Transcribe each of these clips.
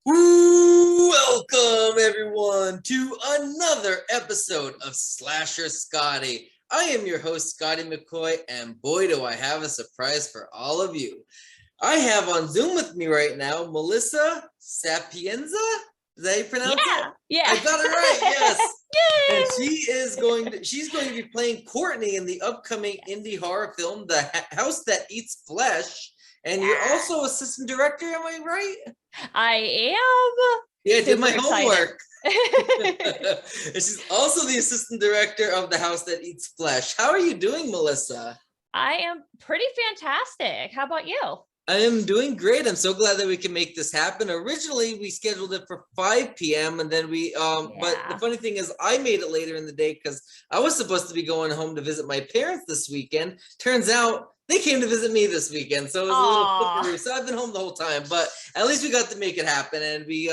Welcome everyone to another episode of Slasher Scotty. I am your host Scotty McCoy, and boy do I have a surprise for all of you. I have on Zoom with me right now Melissa Sapienza. Is that how you pronounce it? Yeah. I got it right, yes. And Yay! she's going to be playing Courtney in the upcoming indie horror film The House That Eats Flesh. And you're also assistant director, am I right? I am. Yeah, I did my Super homework. excited. And she's also the assistant director of The House That Eats Flesh. How are you doing, Melissa? I am pretty fantastic. How about you? I am doing great. I'm so glad that we can make this happen. Originally, we scheduled it for 5 p.m. and then but the funny thing is I made it later in the day because I was supposed to be going home to visit my parents this weekend. Turns out they came to visit me this weekend. So it was a little flipperoo. So I've been home the whole time, but at least we got to make it happen. And we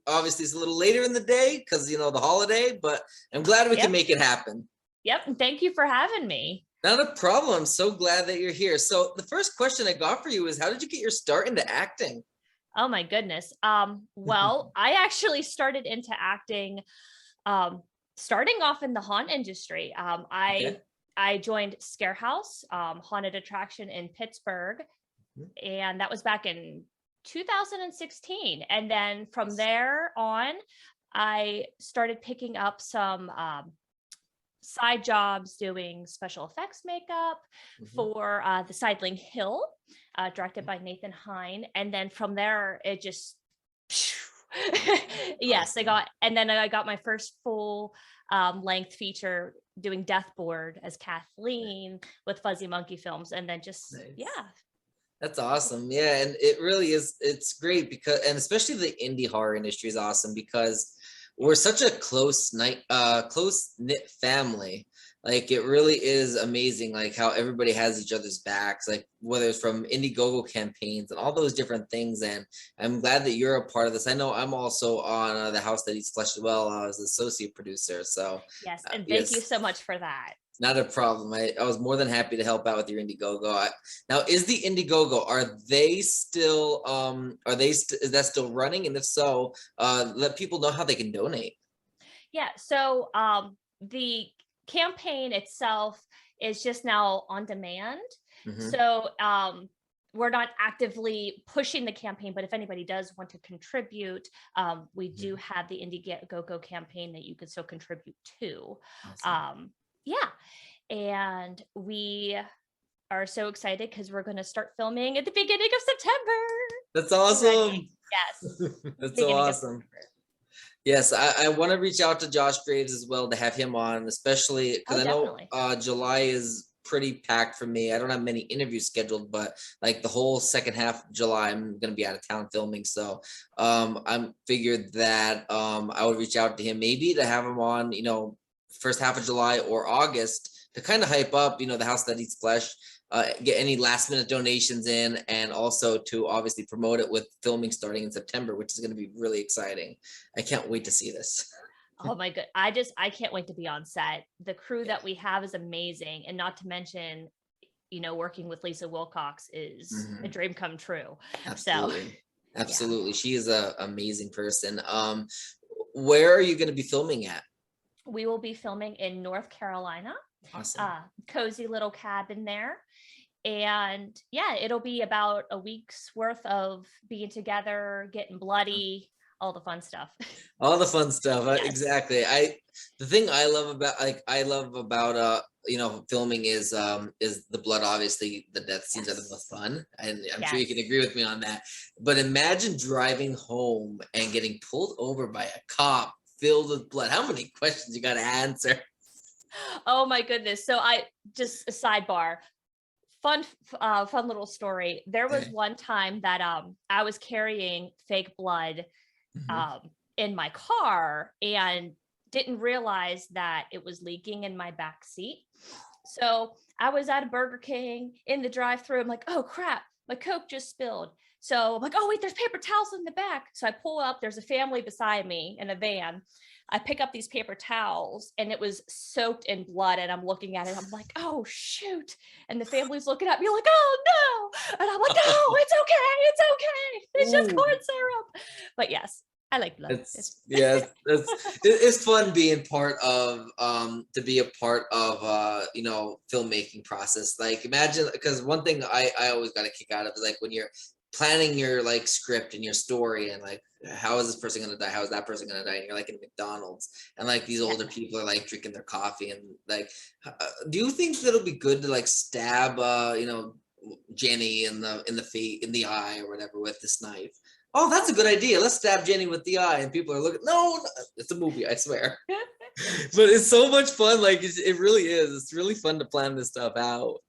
obviously it's a little later in the day because the holiday, but I'm glad we can make it happen. Yep. Thank you for having me. Not a problem. I'm so glad that you're here. So the first question I got for you is, how did you get your start into acting? Oh my goodness. Well, I actually started into acting starting off in the haunt industry. I joined Scarehouse, haunted attraction in Pittsburgh, and that was back in 2016. And then from there on, I started picking up some side jobs doing special effects makeup for The Sidling Hill, directed by Nathan Hine. And then from there, it just, yes, I got my first full length feature doing Death Board as Kathleen with Fuzzy Monkey Films. And then just, That's awesome. Yeah. And it really is. It's great because, and especially the indie horror industry is awesome because we're such a close knit family. Like it really is amazing, like how everybody has each other's backs, like whether it's from Indiegogo campaigns and all those different things. And I'm glad that you're a part of this. I know I'm also on The House That Eats Flesh as well. I was associate producer. So yes, and thank you so much for that. Not a problem. I was more than happy to help out with your Indiegogo. Now, is the Indiegogo, are they still is that still running? And if so, let people know how they can donate. Yeah, so the campaign itself is just now on demand. So we're not actively pushing the campaign, but if anybody does want to contribute, we do have the Indiegogo campaign that you can still contribute to. Awesome. And we are so excited because we're going to start filming at the beginning of September. That's awesome. Yes. That's so awesome. Yes, I want to reach out to Josh Graves as well to have him on, especially because I know July is pretty packed for me. I don't have many interviews scheduled, but like the whole second half of July, I'm going to be out of town filming. So I'm figured that I would reach out to him maybe to have him on, first half of July or August to kind of hype up, The House That Eats Flesh, get any last minute donations in, and also to obviously promote it with filming starting in September, which is going to be really exciting. I can't wait to see this. Oh my God. I can't wait to be on set. The crew that we have is amazing. And not to mention, working with Lisa Wilcox is a dream come true. Absolutely. Absolutely. She is an amazing person. Where are you going to be filming at? We will be filming in North Carolina. Awesome. Cozy little cabin there. And it'll be about a week's worth of being together, getting bloody, all the fun stuff. All the fun stuff. Yes. Exactly. The thing I love about filming is the blood. Obviously the death scenes are the most fun, and I'm sure you can agree with me on that. But imagine driving home and getting pulled over by a cop filled with blood. How many questions you got to answer? Oh my goodness. So just a sidebar, fun little story. There was one time that I was carrying fake blood in my car and didn't realize that it was leaking in my back seat. So I was at a Burger King in the drive-thru. I'm like, oh crap, my Coke just spilled. So I'm like, oh wait, there's paper towels in the back. So I pull up, there's a family beside me in a van. I pick up these paper towels and it was soaked in blood, and I'm looking at it. I'm like, oh shoot. And the family's looking at me like, oh no. And I'm like, no, it's okay. It's okay. It's just corn syrup. But yes, I like blood. It's fun being part of to be a part of filmmaking process. Like imagine, because one thing I always got a kick out of is like when you're planning your like script and your story and like how is this person gonna die, how is that person gonna die, and you're like in McDonald's and like these older people are like drinking their coffee and like do you think that it'll be good to like stab Jenny in the eye or whatever with this knife? Oh, that's a good idea. Let's stab Jenny with the eye. And people are looking, no, it's a movie, I swear. But it's so much fun. Like it really is. It's really fun to plan this stuff out.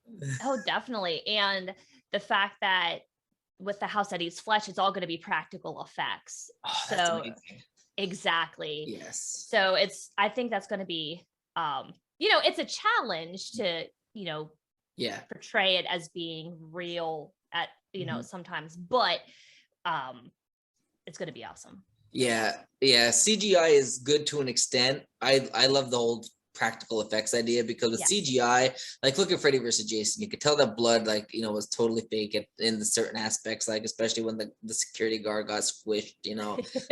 Oh, definitely. And the fact that with The House That Eats Flesh, it's all going to be practical effects. Oh, that's amazing. Exactly. Yes. So I think that's going to be, it's a challenge to, portray it as being real at, sometimes, but it's going to be awesome. Yeah. CGI is good to an extent. I love the whole practical effects idea because with CGI, like look at Freddy versus Jason, you could tell that blood was totally fake in the certain aspects, like especially when the security guard got squished,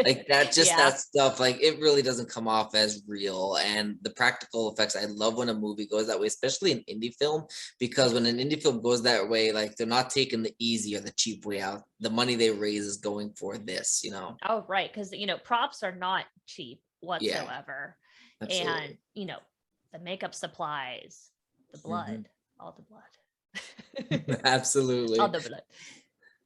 like that that stuff, like it really doesn't come off as real. And the practical effects, I love when a movie goes that way, especially an indie film, because when an indie film goes that way, like they're not taking the easy or the cheap way out. The money they raise is going for this, Oh, right, because props are not cheap whatsoever. And the makeup supplies, the blood, all the blood. Absolutely. All the blood.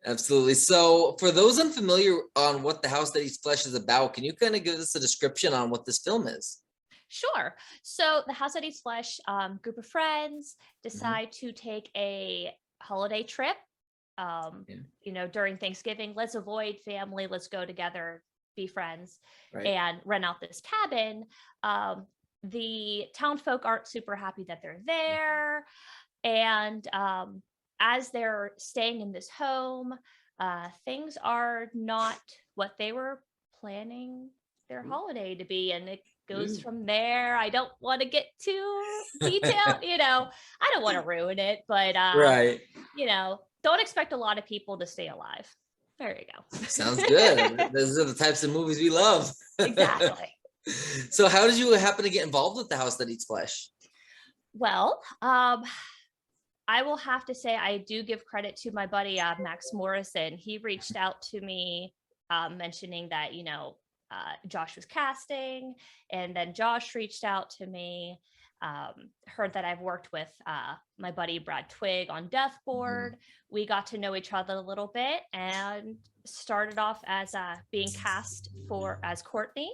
Absolutely. So for those unfamiliar on what The House That Eats Flesh is about, can you kind of give us a description on what this film is? Sure. So The House That Eats Flesh, group of friends decide to take a holiday trip, during Thanksgiving. Let's avoid family. Let's go together, be friends, and rent out this cabin. The town folk aren't super happy that they're there. And as they're staying in this home, things are not what they were planning their holiday to be. And it goes from there. I don't want to get too detailed, I don't want to ruin it, but don't expect a lot of people to stay alive. There you go. Sounds good. Those are the types of movies we love. Exactly. So how did you happen to get involved with The House That Eats Flesh? Well, I will have to say I do give credit to my buddy, Maxx Morrison. He reached out to me mentioning that, Josh was casting, and then Josh reached out to me, heard that I've worked with my buddy Brad Twigg on Death Board. We got to know each other a little bit and started off as being cast as Courtney.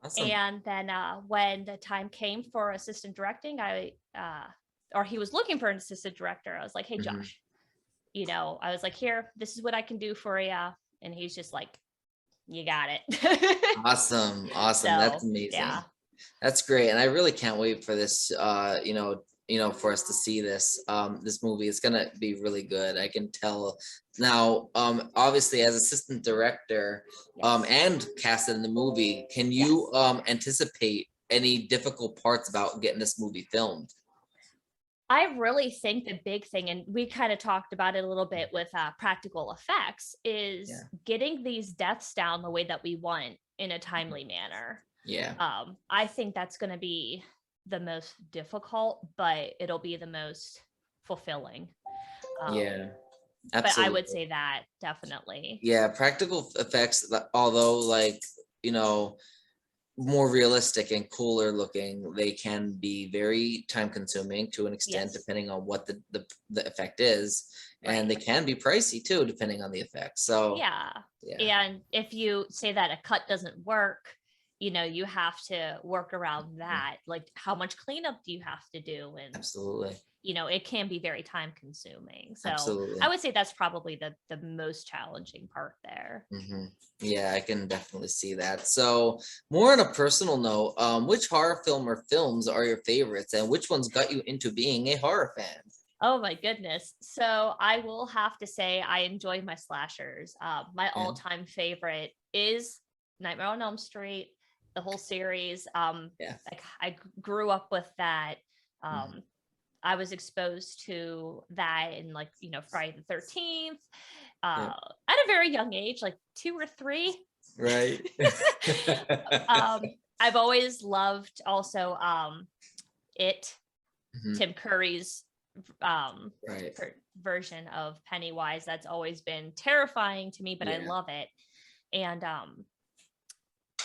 Awesome. And then when the time came for assistant directing, he was looking for an assistant director. I was like, hey, Josh, I was like, here, this is what I can do for you. And he's just like, you got it. Awesome. So, that's amazing. Yeah. That's great. And I really can't wait for this, for us to see this movie. It's going to be really good. I can tell now, obviously as assistant director and casted in the movie, can you anticipate any difficult parts about getting this movie filmed? I really think the big thing, and we kind of talked about it a little bit with practical effects, is getting these deaths down the way that we want in a timely manner. Yeah. I think that's going to be the most difficult, but it'll be the most fulfilling. Yeah. Absolutely. But I would say that definitely. Yeah, practical effects, although more realistic and cooler looking, they can be very time consuming to an extent, depending on what the effect is. And they can be pricey too, depending on the effect. So yeah. And if you say that a cut doesn't work, you have to work around that. Like, how much cleanup do you have to do? And absolutely, it can be very time consuming. So absolutely. I would say that's probably the most challenging part there. Yeah, I can definitely see that. So more on a personal note, which horror film or films are your favorites, and which ones got you into being a horror fan? Oh my goodness. So I will have to say I enjoy my slashers. My all-time favorite is Nightmare on Elm Street whole series. Yeah. Like I grew up with that. I was exposed to that in like, Friday the 13th, at a very young age, like 2 or 3. Right. I've always loved also it, Tim Curry's version of Pennywise. That's always been terrifying to me, but I love it. And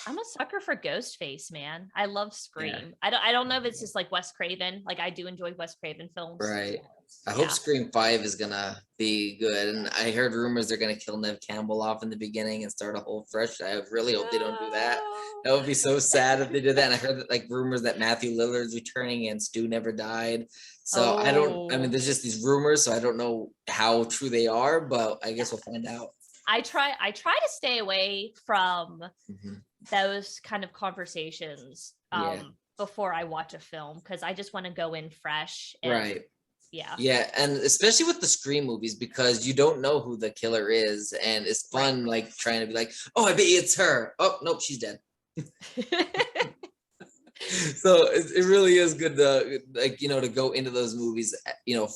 I'm a sucker for Ghostface, man. I love Scream. I don't know if it's just like Wes Craven. Like I do enjoy Wes Craven films. Right. I hope Scream 5 is gonna be good. And I heard rumors they're gonna kill Nev Campbell off in the beginning and start a whole fresh. I really hope they don't do that. That would be so sad if they did that. And I heard that, like, rumors that Matthew Lillard's returning and Stu never died. So I mean, there's just these rumors, so I don't know how true they are, but I guess we'll find out. I try to stay away from those kind of conversations before I watch a film, because I just want to go in fresh. And, yeah, and especially with the Scream movies, because you don't know who the killer is, and it's fun like trying to be like, oh, I bet it's her. Oh nope, she's dead. So it really is good to, like, to go into those movies,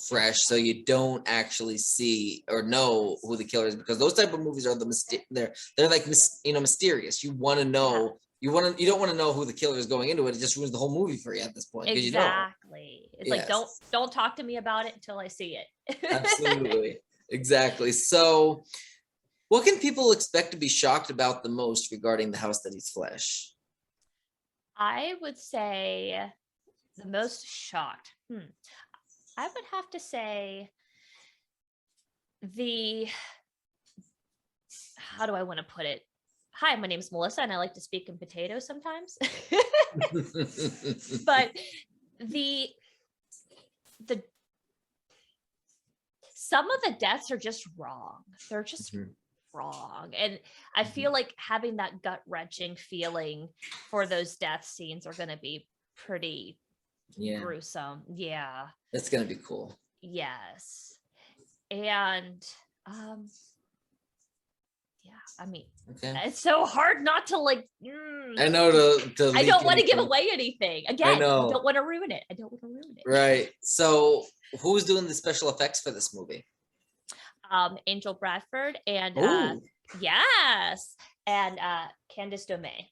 fresh, so you don't actually see or know who the killer is, because those type of movies are they're like mysterious. You want to know, you don't want to know who the killer is going into it. It just ruins the whole movie for you at this point. Exactly. It's like, don't talk to me about it until I see it. Absolutely. Exactly. So what can people expect to be shocked about the most regarding The House That Eats Flesh? I would say the most shocked. I would have to say how do I want to put it? Hi, my name is Melissa, and I like to speak in potatoes sometimes. But some of the deaths are just wrong. They're just wrong. And I feel like having that gut-wrenching feeling for those death scenes are going to be pretty gruesome. Yeah. That's going to be cool. Yes. And I mean, it's so hard not to like. I know to I don't want to give away anything. Again, I don't want to ruin it. Right. So, who's doing the special effects for this movie? Angel Bradford and Candice Domay.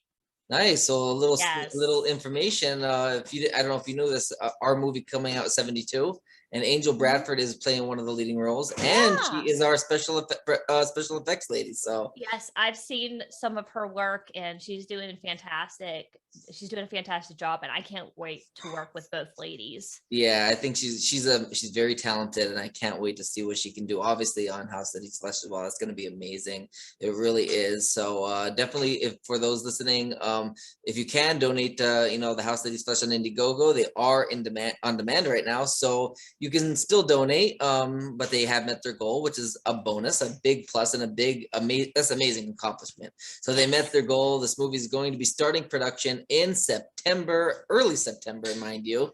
Nice. So a little information. I don't know if you know this, our movie coming out in 72, and Angel Bradford is playing one of the leading roles, and she is our special effects lady. So yes, I've seen some of her work, and she's doing fantastic. She's doing a fantastic job, and I can't wait to work with both ladies. Yeah, I think she's very talented, and I can't wait to see what she can do. Obviously, on House That Eats Flesh as well, it's going to be amazing. It really is. So definitely, if for those listening, if you can donate, the House That Eats Flesh on Indiegogo, they are on demand right now, so you can still donate. But they have met their goal, which is a bonus, a big plus, and that's amazing accomplishment. So they met their goal. This movie is going to be starting production in September, early September, mind you.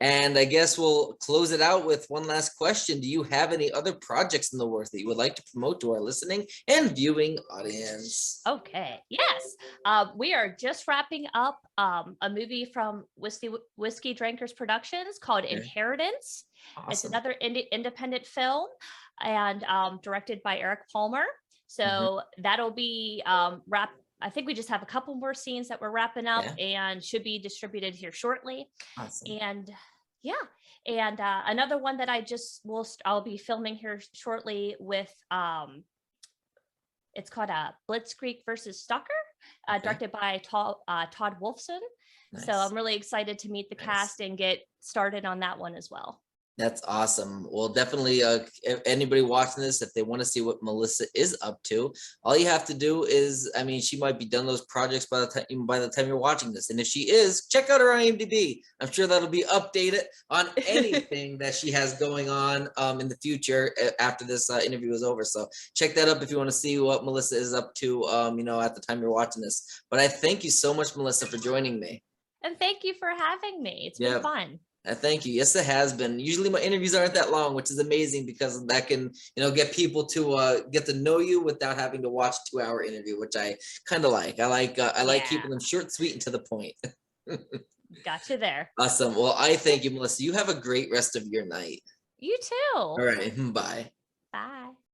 And I guess we'll close it out with one last question. Do you have any other projects in the works that you would like to promote to our listening and viewing audience? Okay. Yes. We are just wrapping up a movie from Whiskey Drinkers Productions called Inheritance. Awesome. It's another independent film, and directed by Eric Palmer. So that'll be wrapped. I think we just have a couple more scenes that we're wrapping up and should be distributed here shortly. Awesome. And another one that I'll be filming here shortly with, it's called Blitzkrieg versus Stalker, directed by Todd Wolfson. Nice. So I'm really excited to meet the cast and get started on that one as well. That's awesome. Well, definitely, if anybody watching this, if they want to see what Melissa is up to, all you have to do is, she might be done those projects by the time you're watching this. And if she is, check out her IMDb. I'm sure that'll be updated on anything that she has going on in the future after this interview is over. So check that up if you want to see what Melissa is up to, at the time you're watching this. But I thank you so much, Melissa, for joining me. And thank you for having me. It's been fun. Thank you. Yes, it has been. Usually my interviews aren't that long, which is amazing because that can, get people to get to know you without having to watch a 2-hour interview, which I kind of like. I like keeping them short, sweet, and to the point. Gotcha there. Awesome. Well, I thank you, Melissa. You have a great rest of your night. You too. All right. Bye. Bye.